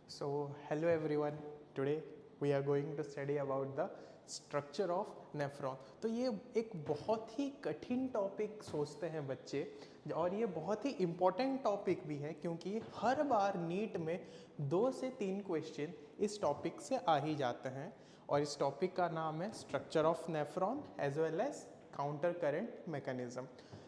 So, hello everyone. Today we are going to study about the structure of nephron. तो ये एक बहुत ही कठिन टॉपिक सोचते हैं बच्चे और ये बहुत ही इम्पोर्टेंट टॉपिक भी है क्योंकि हर बार नीट में 2 से 3 क्वेश्चन इस टॉपिक से आ ही जाते हैं और इस टॉपिक का नाम है structure of nephron as well as counter current mechanism.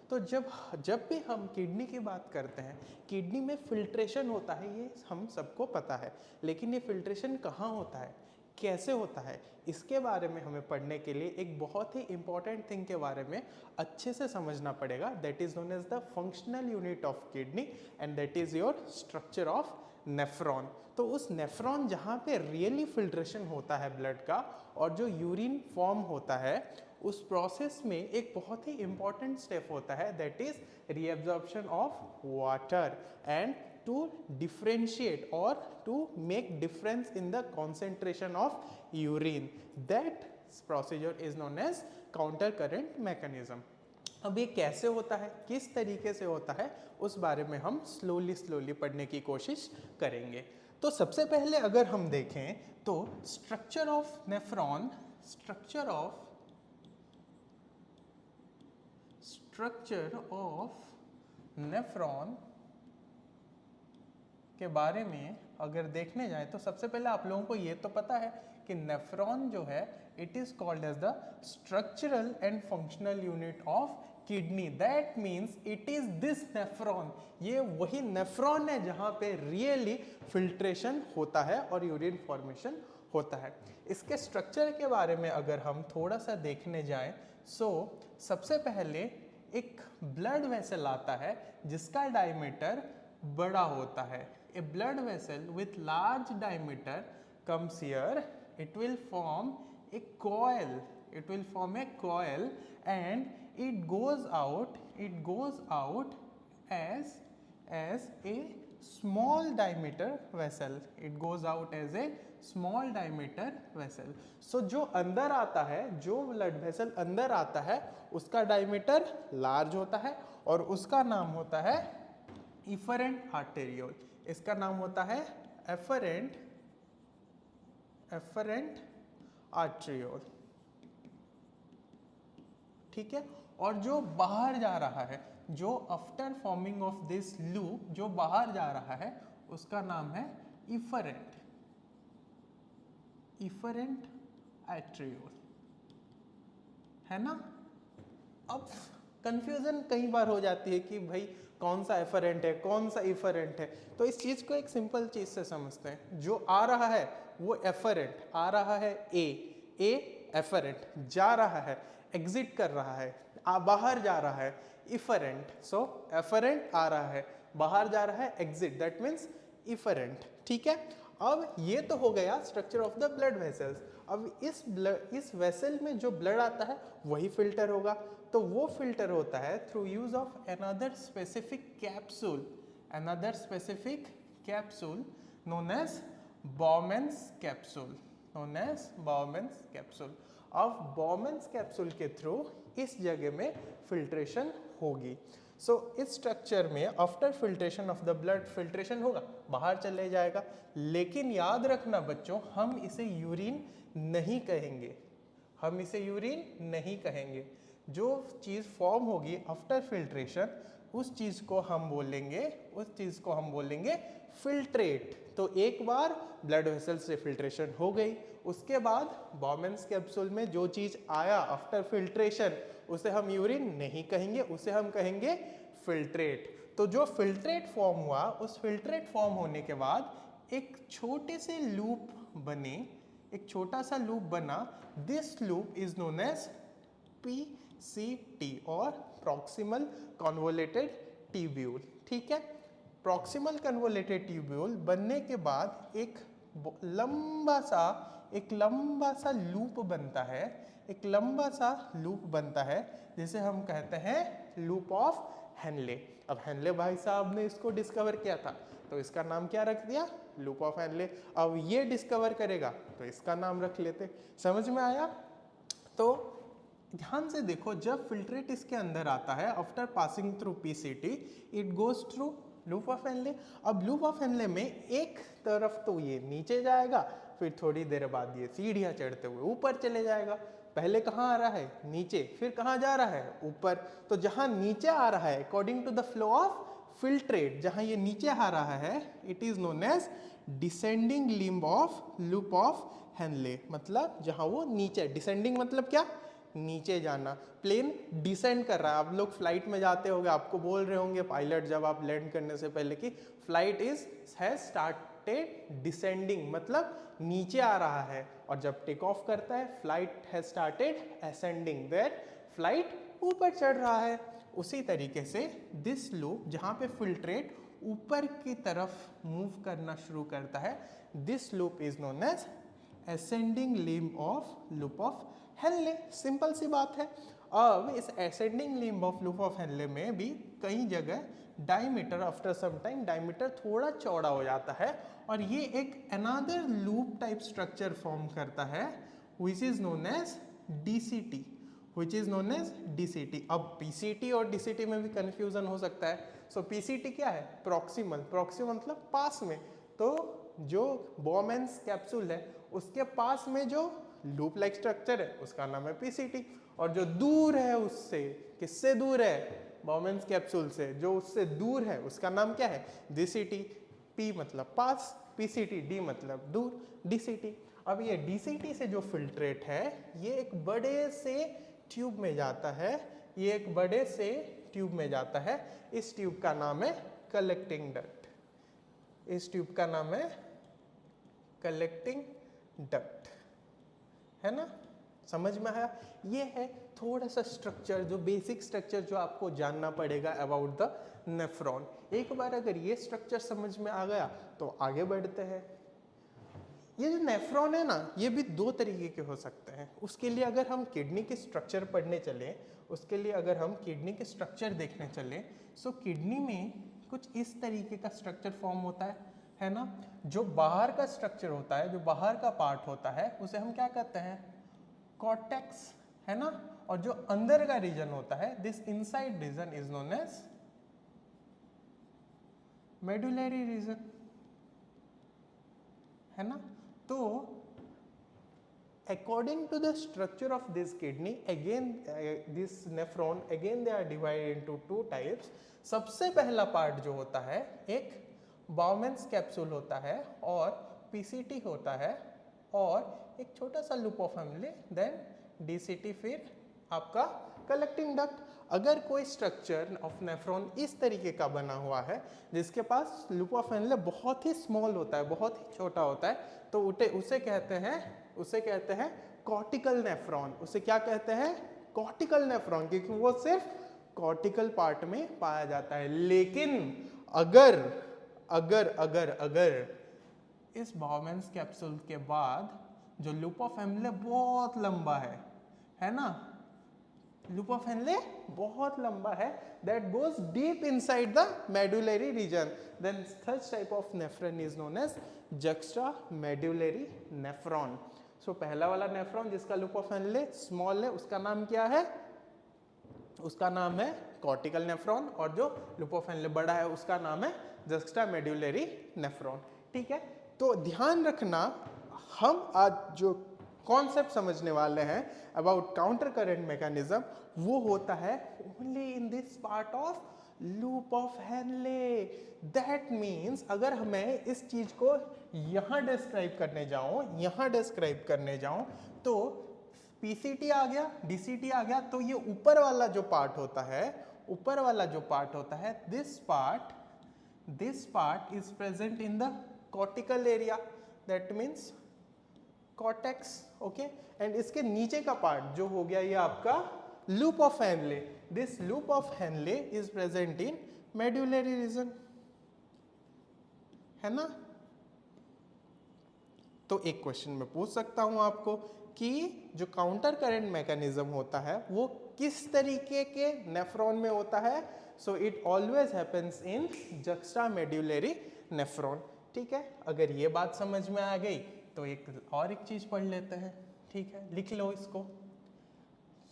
तो जब भी हम किडनी की बात करते हैं, किडनी में फिल्ट्रेशन होता है, ये हम सबको पता है. लेकिन ये फिल्ट्रेशन कहाँ होता है, कैसे होता है, इसके बारे में हमें पढ़ने के लिए एक बहुत ही इंपॉर्टेंट थिंग के बारे में अच्छे से समझना पड़ेगा. That is known as the functional unit of kidney and that is your structure of nephron. तो उस नेफ्रॉन जहाँ पे रियली फिल्ट्रेशन होता है ब्लड का और जो यूरिन फॉर्म होता है, उस प्रोसेस में एक बहुत ही इंपॉर्टेंट स्टेप होता है that is reabsorption of water and to differentiate or to make difference in the concentration of urine. That procedure is known as counter current mechanism. अब ये कैसे होता है, किस तरीके से होता है, उस बारे में हम स्लोली पढ़ने की कोशिश करेंगे. तो सबसे पहले अगर हम देखें तो structure of nephron, structure of nephron के बारे में अगर देखने जाए तो सबसे पहले आप लोगों को ये तो पता है कि नेफ्रॉन जो है it is called as the structural and functional unit of kidney. That means it is this nephron, ये वही नेफ्रॉन है जहाँ पे रियली फिल्ट्रेशन होता है और यूरिन फॉर्मेशन होता है. इसके स्ट्रक्चर के बारे में अगर हम थोड़ा सा देखने जाएं सबसे पहले एक ब्लड वेसल आता है जिसका डायमीटर बड़ा होता है. A blood vessel with large diameter comes here. It will form a coil. It will form a coil, and it goes out. It goes out as a small diameter vessel. It goes out as a small diameter vessel. So जो अंदर आता है, जो blood vessel अंदर आता है उसका diameter large होता है और उसका नाम होता है इफरेंट आर्टेरियोल. इसका नाम होता है एफरेंट आर्टेरियोल. ठीक है. और जो बाहर जा रहा है, जो after forming of this loop जो बाहर जा रहा है उसका नाम है इफरेंट आर्टेरियोल, है ना. अब कंफ्यूजन कई बार हो जाती है कि भाई कौन सा एफरेंट है, कौन सा इफरेंट है. तो इस चीज को एक सिंपल चीज से समझते हैं. जो आ रहा है वो एफरेंट आ रहा है, ए एफरेंट जा रहा है, एग्जिट कर रहा है, बाहर जा रहा है, इफरेंट. सो एफरेंट आ रहा है, बाहर जा रहा है, एग्जिट, दैट मीन्स इफरेंट. ठीक है. अब ये तो हो गया structure of the blood vessels. अब इस वेसल में जो ब्लड आता है वही फिल्टर होगा. तो वो फिल्टर होता है through use of another specific capsule known as Bowman's capsule. अब बॉमेंस कैप्सूल के थ्रू इस जगह में फिल्ट्रेशन होगी. सो इस स्ट्रक्चर में after filtration of the blood filtration होगा, बाहर चले जाएगा. लेकिन याद रखना बच्चों, हम इसे यूरिन नहीं कहेंगे. जो चीज़ फॉर्म होगी आफ्टर फिल्ट्रेशन उस चीज़ को हम बोलेंगे फिल्ट्रेट. तो एक बार ब्लड वेसल से फिल्ट्रेशन हो गई, उसके बाद बॉमेंस कैप्सूल में जो चीज़ आया आफ्टर फिल्ट्रेशन उसे हम यूरिन नहीं कहेंगे, उसे हम कहेंगे फिल्ट्रेट. तो जो फिल्ट्रेट फॉर्म हुआ, उस फिल्ट्रेट फॉर्म होने के बाद एक छोटा सा लूप बना. This loop is known as PCT और प्रॉक्सिमल कन्वोलेटेड ट्यूब्यूल. ठीक है. प्रॉक्सिमल कन्वोलेटेड ट्यूब्यूल बनने के बाद एक लंबा सा लूप बनता है, जिसे हम कहते हैं लूप ऑफ हेनले. अब हेनले भाई साहब ने इसको डिस्कवर किया था तो इसका नाम क्या रख दिया, लूप ऑफ हेनले. अब ये डिस्कवर करेगा तो इसका नाम रख लेते. समझ में आया. तो ध्यान से देखो, जब फिल्ट्रेट इसके अंदर आता है after passing through PCT, it goes through loop of Henley. अब लूप ऑफ हेनले में एक तरफ तो ये नीचे जाएगा, फिर थोड़ी देर बाद ये सीढ़ियाँ चढ़ते हुए ऊपर चले जाएगा। पहले कहाँ आ रहा है? नीचे, फिर कहाँ जा रहा है? ऊपर। तो जहाँ नीचे आ रहा है according to the flow of filtrate, जहाँ ये नीचे आ रहा है it is known as descending limb of loop of Henle. मतलब जहाँ वो नीचे, डिसेंडिंग मतलब क्या? नीचे जाना। प्लेन डिसेंड कर रहा है। आप लोग फ्लाइट में जाते होंगे, आपको बोल रहे होंगे पायलट जब आप लैंड करने से पहले कि फ्लाइट हैज स्टार्टेड डिसेंडिंग, मतलब नीचे आ रहा है। और जब टेक ऑफ करता है flight has started ascending, that flight ऊपर चढ़ रहा है। उसी तरीके से दिस लूप जहाँ पे फिल्ट्रेट ऊपर की तरफ मूव करना शुरू करता है, this loop is known as ascending limb of loop of Henle. Simple सी बात है। अब इस ascending limb of loop of Henle में भी कई जगह diameter, after some time diameter थोड़ा चौड़ा हो जाता है और ये एक another loop type structure form करता है which is known as DCT, which is known as DCT. अब पीसीटी और डीसीटी में भी कंफ्यूजन हो सकता है। सो पीसीटी क्या है? प्रॉक्सिमल। प्रॉक्सिमल मतलब पास में। तो जो बॉमेन्स कैप्सूल है उसके पास में जो लूप लाइक स्ट्रक्चर है उसका नाम है पीसीटी, और जो दूर है उससे, किससे दूर है? बॉमेन्स कैप्सूल से। जो उससे दूर है उसका नाम क्या है? डीसीटी। पी मतलब पास, पीसीटी, डी मतलब दूर, डीसीटी। अब ये डीसीटी से जो फिल्ट्रेट है ये एक बड़े से ट्यूब में जाता है, ये एक बड़े से ट्यूब में जाता है। इस ट्यूब का नाम है कलेक्टिंग डक्ट। इस ट्यूब का नाम है कलेक्टिंग डक्ट, है ना? समझ में आया? ये है थोड़ा सा स्ट्रक्चर, जो बेसिक स्ट्रक्चर जो आपको जानना पड़ेगा अबाउट द नेफ्रॉन। एक बार अगर ये स्ट्रक्चर समझ में आ गया तो आगे बढ़ते हैं। ये जो नेफ्रॉन है ना, ये भी दो तरीके के हो सकते हैं। उसके लिए अगर हम किडनी के स्ट्रक्चर पढ़ने चले, उसके लिए अगर हम किडनी के स्ट्रक्चर देखने चले, सो किडनी में कुछ इस तरीके का स्ट्रक्चर फॉर्म होता है ना? जो बाहर का स्ट्रक्चर होता है, जो बाहर का पार्ट होता है उसे हम क्या कहते हैं? कॉर्टेक्स, है ना? और जो अंदर का रीजन होता है, this inside region is known as medullary region, है ना? तो according to the structure of this kidney, again this nephron, again they are divided into two types. सबसे पहला पार्ट जो होता है एक बाउमेन्स कैप्सूल होता है और पीसीटी होता है और एक छोटा सा loop of Henle, then DCT, फिर आपका कलेक्टिंग डक्ट। अगर कोई स्ट्रक्चर ऑफ नेफ्रॉन इस तरीके का बना हुआ है जिसके पास लूप ऑफ हेनले बहुत ही स्मॉल होता है, बहुत ही छोटा होता है, तो उसे कहते हैं कॉर्टिकल नेफ्रॉन। उसे क्या कहते हैं? कॉर्टिकल नेफ्रॉन, क्योंकि वो सिर्फ कॉर्टिकल पार्ट में पाया जाता है। लेकिन अगर अगर अगर अगर इस बाउमेन्स कैप्सूल के बाद जो लूप ऑफ हेनले बहुत लंबा है ना? लूप ऑफ हेनले बहुत लंबा है, that goes deep inside the medullary region, then such type of nephron is known as juxtamedullary nephron. So पहला वाला नेफ्रॉन जिसका लूप ऑफ हेनले स्मॉल है उसका नाम क्या है? उसका नाम है कॉर्टिकल नेफ्रॉन, और जो लूप ऑफ हेनले बड़ा है उसका नाम है juxtamedullary nephron। ठीक है? तो ध्यान रखना, हम आज जो कॉन्सेप्ट समझने वाले हैं अबाउट काउंटर करेंट मैकेनिज्म, वो होता है only in this part of loop of Henley. That means अगर मैं इस चीज को यहाँ डिस्क्राइब करने जाऊँ तो पीसीटी आ गया, डीसीटी आ गया, तो ये ऊपर वाला जो पार्ट होता है, this part is present in the cortical area, that means cortex, okay. And इसके नीचे का पार्ट जो हो गया ये आपका loop of Henle, this loop of Henle is present in medullary region, है ना? तो एक क्वेश्चन मैं पूछ सकता हूं आपको कि जो काउंटर करंट मैकेनिज्म होता है वो किस तरीके के नेफ्रॉन में होता है? So it always happens in juxtamedullary nephron. ठीक है? अगर ये बात समझ में आ गई तो एक चीज पढ़ लेते हैं। ठीक है, लिख लो इसको।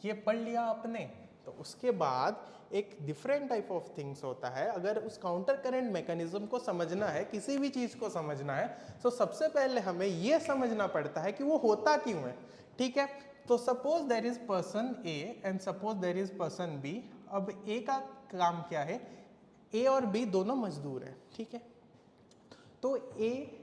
ये पढ़ लिया आपने तो उसके बाद एक डिफरेंट टाइप ऑफ थिंग्स होता है। अगर उस काउंटर करंट मैकेनिज्म को समझना है, किसी भी चीज़ को समझना है, तो सबसे पहले हमें ये समझना पड़ता है कि वो होता क्यों है। ठीक है, तो suppose there is person A and suppose there is person B. अब ए का काम क्या है, ए और बी दोनों मजदूर हैं। ठीक है, तो ए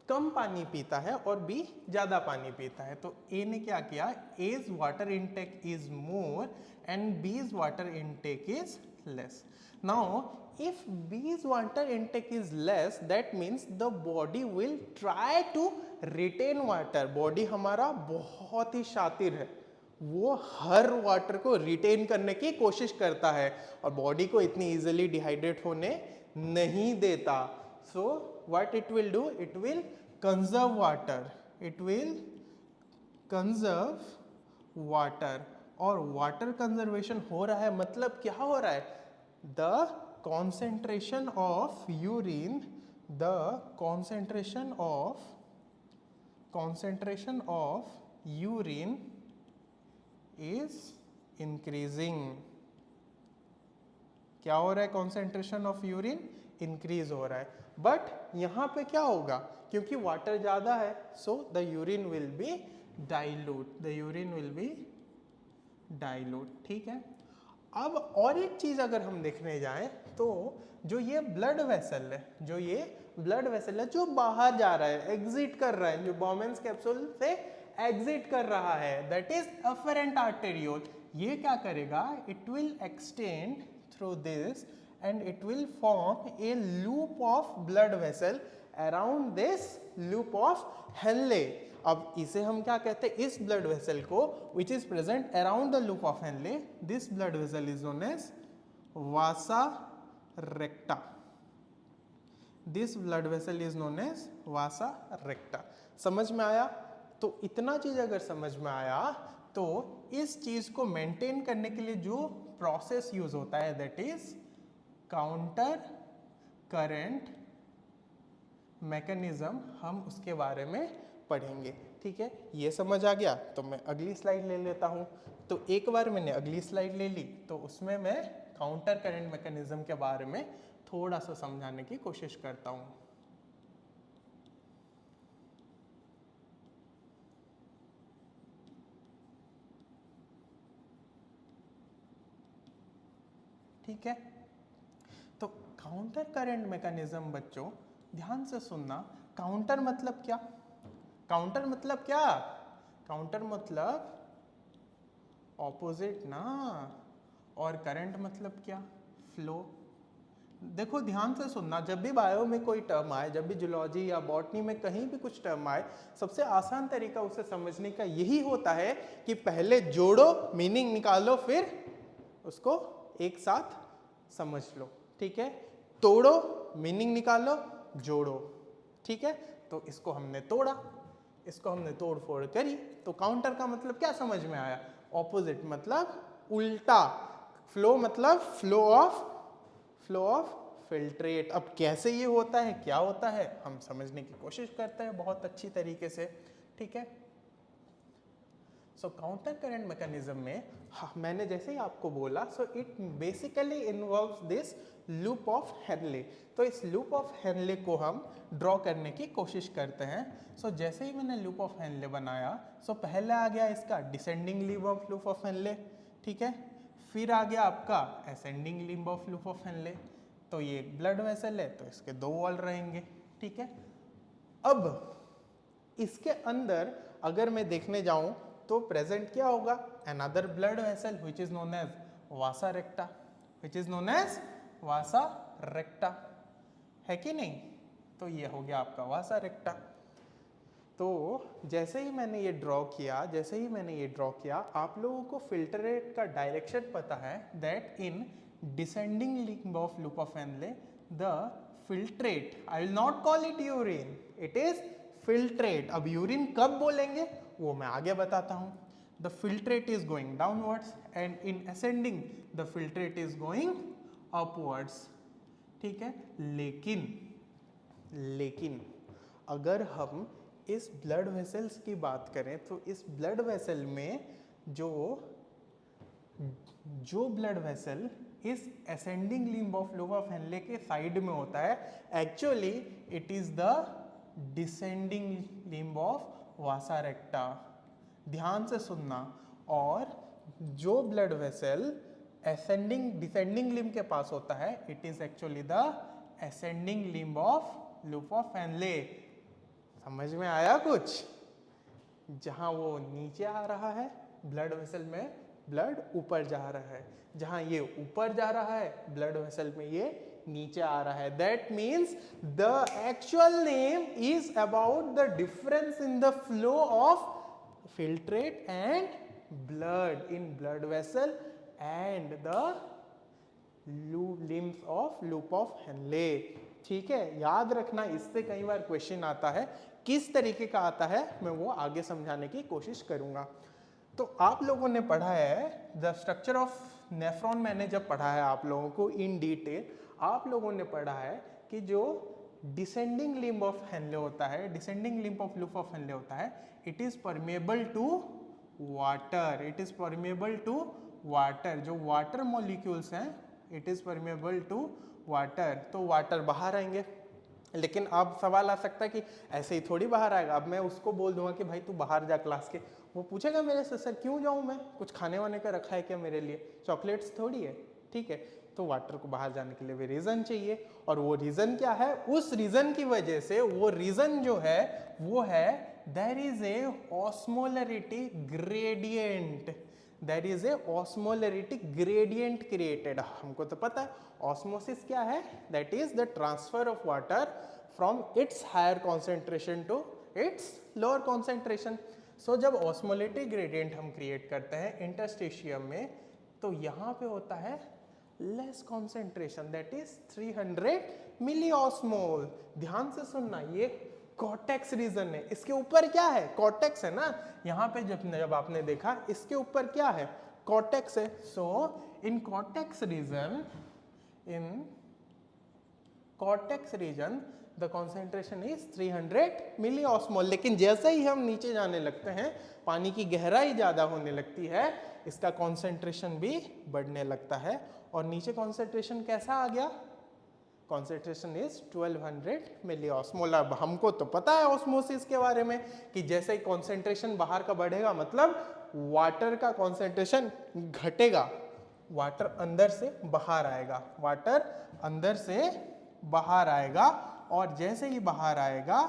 कम पानी पीता है और बी ज़्यादा पानी पीता है। तो ए ने क्या किया, as water intake is more and bees water intake is less. Now if bees water intake is less, that means the body will try to retain water. Body हमारा बहुत ही शातिर है, वो हर वाटर को रिटेन करने की कोशिश करता है और बॉडी को इतनी इजीली डिहाइड्रेट होने नहीं देता। सो what it will do, it will conserve water, it will conserve water। और वाटर कंजर्वेशन हो रहा है मतलब क्या हो रहा है, the concentration of urine, the concentration of urine is increasing। क्या हो रहा है, कॉन्सेंट्रेशन ऑफ यूरिन इंक्रीज हो रहा है। बट यहाँ पे क्या होगा, क्योंकि वाटर ज़्यादा है, so the urine will be dilute, the urine will be dilute. ठीक है, अब और एक चीज़ अगर हम देखने जाएं तो जो ये ब्लड वेसल है, जो ये ब्लड वेसल है जो बाहर जा रहा है, एग्जिट कर रहा है, जो बोमेन्स कैप्सूल से एग्जिट कर रहा है, दैट इज अफरेंट आर्टेरियोल। ये क्या करेगा, it will extend through this and it will form a loop of blood vessel around this loop of Henle। अब इसे हम क्या कहते हैं, इस blood vessel को which is present around the loop of Henle, this blood vessel is known as vasa recta। this blood vessel is known as vasa recta। समझ में आया? तो इतना चीज अगर समझ में आया तो इस चीज को मेंटेन करने के लिए जो प्रोसेस यूज होता है, that is counter current mechanism, हम उसके बारे में पढ़ेंगे। ठीक है, ये समझ आ गया? तो मैं अगली स्लाइड ले लेता हूं। तो एक बार मैंने अगली स्लाइड ले ली तो उसमें मैं काउंटर करंट मैकेनिज्म के बारे में थोड़ा सा समझाने की कोशिश करता हूं। ठीक है, तो काउंटर करंट मैकेनिज्म बच्चों ध्यान से सुनना। काउंटर मतलब क्या, काउंटर मतलब क्या, काउंटर मतलब ऑपोजिट ना, और करंट मतलब क्या, फ्लो। देखो ध्यान से सुनना, जब भी बायो में कोई टर्म आए, जब भी जूलॉजी या बॉटनी में कहीं भी कुछ टर्म आए, सबसे आसान तरीका उसे समझने का यही होता है कि पहले जोड़ो, मीनिंग निकालो, फिर उसको एक साथ समझ लो। ठीक है, तोड़ो, मीनिंग निकालो, जोड़ो। ठीक है, तो इसको हमने तोड़ा, इसको हमने तोड़ फोड़ करी, तो काउंटर का मतलब क्या समझ में आया, ऑपोजिट मतलब उल्टा, फ्लो मतलब फ्लो ऑफ फिल्ट्रेट। अब कैसे ये होता है, क्या होता है, हम समझने की कोशिश करते हैं बहुत अच्छी तरीके से। ठीक है, सो काउंटर करंट मैकेनिज्म में मैंने जैसे ही आपको बोला, so it basically involves this loop of Henley. तो इस लूप ऑफ हेनले को हम ड्रॉ करने की कोशिश करते हैं। सो जैसे ही मैंने लूप ऑफ हेनले बनाया, सो पहले आ गया इसका डिसेंडिंग लूप ऑफ हेनले। ठीक है, फिर आ गया आपका ascending limb of loop of Henley. तो ये ब्लड वेसल है तो इसके दो वॉल रहेंगे। ठीक है, अब इसके अंदर अगर मैं देखने जाऊं तो प्रेजेंट क्या होगा, another blood vessel which is known as vasa recta, which is known as vasa recta, है कि नहीं। तो ये हो गया आपका वासा रेक्टा। तो जैसे ही मैंने ये ड्रॉ किया, आप लोगों को फिल्ट्रेट का डायरेक्शन पता है, that in descending limb of loop of Henley the filtrate, I will not call it urine, it is filtrate. अब यूरिन कब बोलेंगे वो मैं आगे बताता हूं। The filtrate is going downwards and in ascending the filtrate is going upwards. ठीक है, लेकिन अगर हम इस ब्लड वेसल्स की बात करें तो इस ब्लड वेसल में जो जो ब्लड वेसल इस ascending limb of lower Henle के साइड में होता है, actually it is the descending limb of vasa recta. ध्यान से सुनना। और जो blood vessel ascending descending limb के पास होता है, it is actually the ascending limb of loop of Henle. समझ में आया कुछ? जहां वो नीचे आ रहा है ब्लड वेसल में ब्लड ऊपर जा रहा है, जहां ये ऊपर जा रहा है ब्लड वेसल में ये नीचे आ रहा है। That means the actual name is about the difference in the flow of filtrate and blood in blood vessel and the limbs of loop of Henley. ठीक है, याद रखना, इससे कई बार क्वेश्चन आता है। किस तरीके का आता है मैं वो आगे समझाने की कोशिश करूंगा। तो आप लोगों ने पढ़ा है द स्ट्रक्चर ऑफ नेफ्रॉन। मैंने जब पढ़ा है आप लोगों को इन डिटेल, आप लोगों ने पढ़ा है कि जो डिसेंडिंग लिम्ब ऑफ हेनले होता है, descending limb of loop of Henle होता है, it is permeable to water. It is permeable to water. जो वाटर मॉलिक्यूल्स हैं, it is permeable to water. तो वाटर बाहर आएंगे। लेकिन अब सवाल आ सकता है कि ऐसे ही थोड़ी बाहर आएगा। अब मैं उसको बोल दूंगा कि भाई तू बाहर जा क्लास के, वो पूछेगा मेरे से, सर क्यों जाऊं मैं, कुछ खाने वाने का रखा है क्या मेरे लिए, चॉकलेट्स थोड़ी है। ठीक है, तो वाटर को बाहर जाने के लिए भी रीजन चाहिए। और वो रीजन क्या है? उस रीजन की वजह से, वो रीजन जो है वो है there is a osmolarity gradient. There is a osmolarity gradient created. हमको तो पता है ऑस्मोसिस क्या है, that is the transfer of water from its higher concentration to its lower concentration. So जब ऑस्मोलिटी ग्रेडियंट हम क्रिएट करते हैं इंटरस्टिशियम में, तो यहाँ पे होता है less concentration, that is 300 milliosmole. ध्यान से सुनना, ये कॉर्टेक्स रीजन है। इसके ऊपर क्या है? कॉर्टेक्स है ना। यहाँ पे जब आपने देखा, इसके ऊपर क्या है? कॉर्टेक्स है। So in cortex region, in cortex region the concentration is 300 milliosmole. लेकिन जैसे ही हम नीचे जाने लगते हैं, पानी की गहराई ज्यादा होने लगती है, इसका कॉन्सेंट्रेशन भी बढ़ने लगता है। और नीचे कॉन्सेंट्रेशन कैसा आ गया? Concentration is 1200 milliosmole. अब हमको तो पता है ऑस्मोसिस के बारे में कि जैसे ही कॉन्सेंट्रेशन बाहर का बढ़ेगा, मतलब वाटर का कॉन्सेंट्रेशन घटेगा, वाटर अंदर से बाहर आएगा, वाटर अंदर से बाहर आएगा। और जैसे ही बाहर आएगा,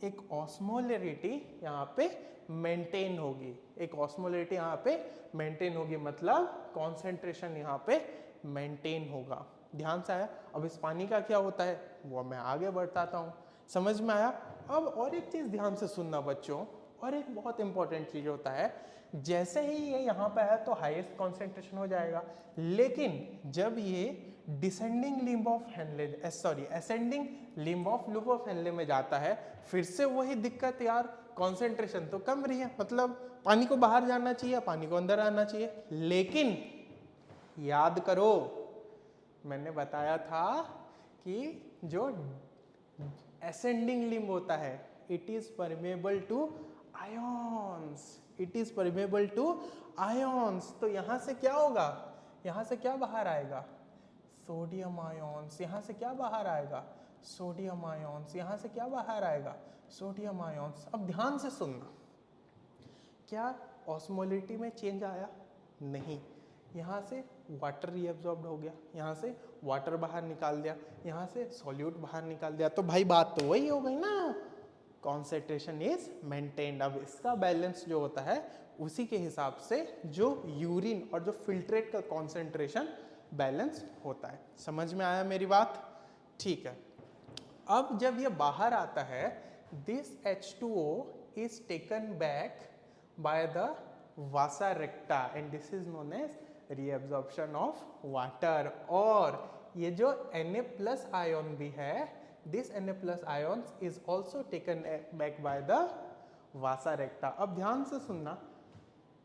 एक ऑस्मोलरिटी यहाँ पे मेंटेन होगी। एक ऑस्मोलरिटी यहाँ पे मेंटेन होगी, मतलब कॉन्सेंट्रेशन यहाँ पे मेंटेन होगा। ध्यान से आया? अब इस पानी का क्या होता है वो मैं आगे बताता हूँ। समझ में आया? अब और एक चीज ध्यान से सुनना बच्चों, और एक बहुत इंपॉर्टेंट चीज होता है, जैसे ही ये यहाँ पे आया तो हाईएस्ट कॉन्सेंट्रेशन हो जाएगा। लेकिन जब ये descending limb of Henle, sorry ascending limb of loop of Henle में जाता है, फिर से वही दिक्कत यार, कॉन्सेंट्रेशन तो कम रही है, मतलब पानी को बाहर जाना चाहिए, पानी को अंदर आना चाहिए। लेकिन याद करो, मैंने बताया था कि जो असेंडिंग लिम्ब होता है, it is permeable to ions. It is permeable to ions. तो यहां से क्या होगा? यहां से क्या बाहर आएगा? Sodium ions. यहां से क्या बाहर आएगा? Sodium ions. यहां से क्या बाहर आएगा? Sodium ions. अब ध्यान से सुनना, क्या ऑस्मोलिटी में चेंज आया? नहीं। यहाँ से वाटर रीअब्सॉर्ब्ड हो गया, यहाँ से वाटर बाहर निकाल दिया, यहाँ से सॉल्यूट बाहर निकाल दिया, तो भाई बात तो वही हो गई ना, कॉन्सेंट्रेशन इज मेंटेन्ड। अब इसका बैलेंस जो होता है, उसी के हिसाब से जो यूरिन और जो फिल्ट्रेट का कॉन्सेंट्रेशन बैलेंस होता है। समझ में आया मेरी बात? ठीक है। अब जब ये बाहर आता है, this H2O is taken back by the vasa recta and this is known as reabsorption of water। और ये जो Na plus ion भी है, this Na plus ions is also taken back by the vasa recta। अब ध्यान से सुनना,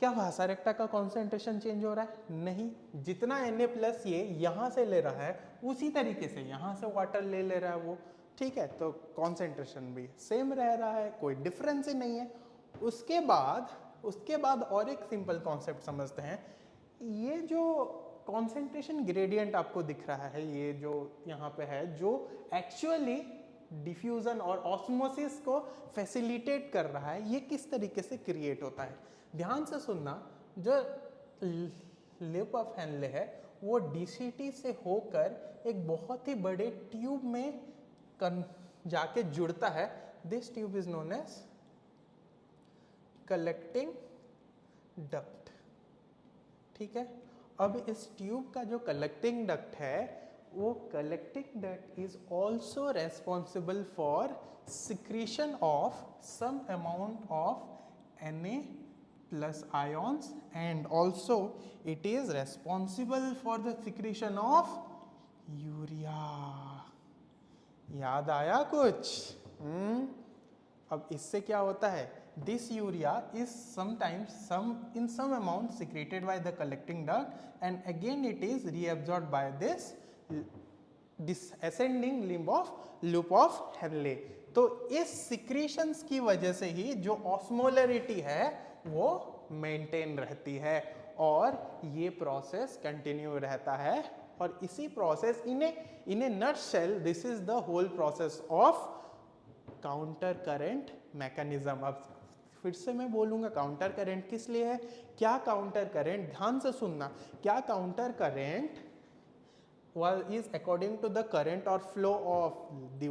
क्या वासा रेक्टा का कॉन्सेंट्रेशन चेंज हो रहा है? नहीं। जितना Na प्लस ये यहाँ से ले रहा है, उसी तरीके से यहाँ से वाटर ले रहा है वो। ठीक है, तो कॉन्सेंट्रेशन भी सेम रह रहा है, कोई डिफरेंस ही नहीं है। उसके बाद और एक सिंपल कॉन्सेप्ट समझते हैं। ये जो कॉन्सेंट्रेशन ग्रेडियंट आपको दिख रहा है, ये जो यहाँ पे है, जो एक्चुअली डिफ्यूजन और ऑस्मोसिस को फैसिलिटेट कर रहा है, ये किस तरीके से क्रिएट होता है। ध्यान से सुनना, जो लिप ऑफ हेनले है वो डीसीटी से होकर एक बहुत ही बड़े ट्यूब में जाके जुड़ता है। This tube is known as collecting duct. ठीक है, अब इस ट्यूब का जो कलेक्टिंग डक्ट है, वो collecting duct is also responsible for secretion of some amount of Na plus ions, and also it is responsible for the secretion of urea. याद आया कुछ? अब इससे क्या होता है, this urea is sometimes in some amount secreted by the collecting duct, and again it is reabsorbed by this ascending loop of Henle. तो इस secretions की वजह से ही जो osmolarity है वो मेंटेन रहती है और ये प्रोसेस कंटिन्यू रहता है। और इसी process in a nutshell this is the whole process of counter current mechanism. अब फिर से मैं बोलूंगा काउंटर करंट किस लिए है, क्या काउंटर करंट, ध्यान से सुनना, क्या counter current is according to the current or flow of the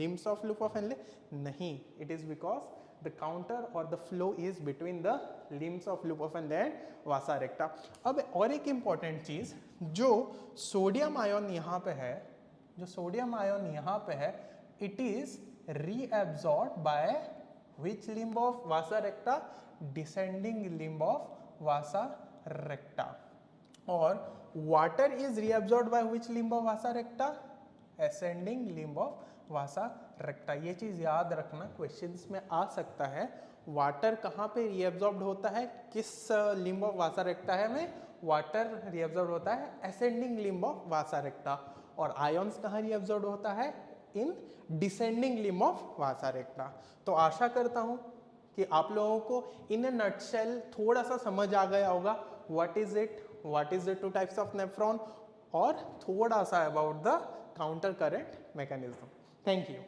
limbs of loop of Henle? नहीं, it is because the counter or the flow is between the limbs of loop of Henle and vasa recta. अब और एक important चीज, जो sodium ion यहाँ पे है, जो सोडियम आयन यहाँ पे है, it is reabsorbed by which limb of vasa recta? Descending limb of vasa recta. और water is reabsorbed by which limb of vasa recta? Ascending limb of vasa recta. ये चीज याद रखना, क्वेश्चंस में आ सकता है। वाटर कहाँ पे reabsorbed होता है, किस limb of vasa recta है में वाटर reabsorbed होता है? ascending limb of vasa recta. और ions कहाँ reabsorbed होता है? in descending limb of vasa recta. तो आशा करता हूँ कि आप लोगों को इन ए नटशेल थोड़ा सा समझ आ गया होगा what is it, what is the two types of nephron, और थोड़ा सा about the counter current mechanism. Thank you.